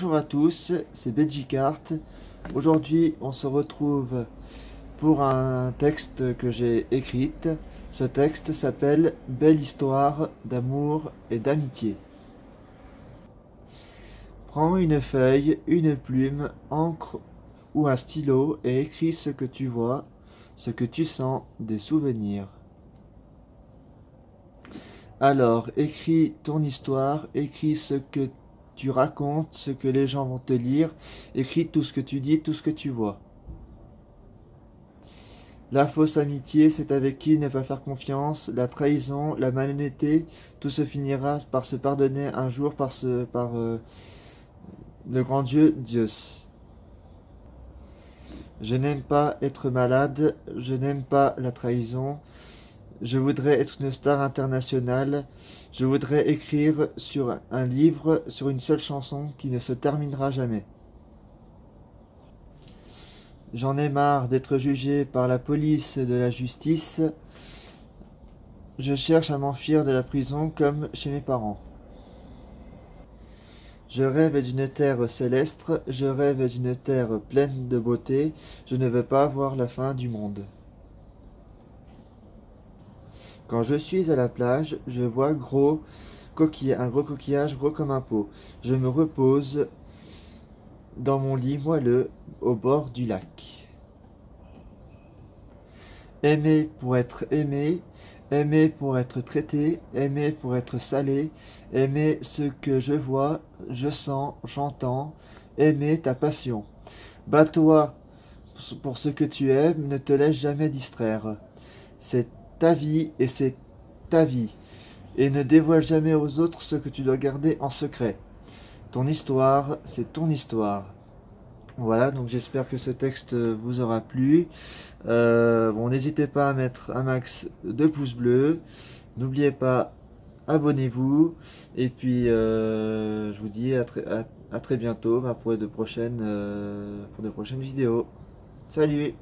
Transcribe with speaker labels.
Speaker 1: Bonjour à tous, c'est Benjicart. Aujourd'hui, on se retrouve pour un texte que j'ai écrit. Ce texte s'appelle Belle histoire d'amour et d'amitié. Prends une feuille, une plume, encre ou un stylo et écris ce que tu vois, ce que tu sens, des souvenirs. Alors, écris ton histoire, écris ce que tu racontes, ce que les gens vont te lire, écris tout ce que tu dis, tout ce que tu vois. La fausse amitié, c'est avec qui ne pas faire confiance, la trahison, la malhonnêteté, tout se finira par se pardonner un jour par le grand Dieu, Dios. Je n'aime pas être malade, je n'aime pas la trahison, je voudrais être une star internationale, je voudrais écrire sur un livre, sur une seule chanson qui ne se terminera jamais. J'en ai marre d'être jugé par la police de la justice. Je cherche à m'enfuir de la prison comme chez mes parents. Je rêve d'une terre céleste, je rêve d'une terre pleine de beauté, je ne veux pas voir la fin du monde. Quand je suis à la plage, je vois un gros coquillage gros comme un pot. Je me repose dans mon lit moelleux au bord du lac. Aimer pour être aimé, aimer pour être traité, aimer pour être salé, aimer ce que je vois, je sens, j'entends, aimer ta passion. Bats-toi pour ce que tu aimes, ne te laisse jamais distraire. C'est ta vie et c'est ta vie. Et ne dévoile jamais aux autres ce que tu dois garder en secret. Ton histoire, c'est ton histoire. Voilà, donc j'espère que ce texte vous aura plu. Bon, n'hésitez pas à mettre un max de pouces bleus. N'oubliez pas, abonnez-vous. Et puis, je vous dis à très bientôt pour de prochaines vidéos. Salut!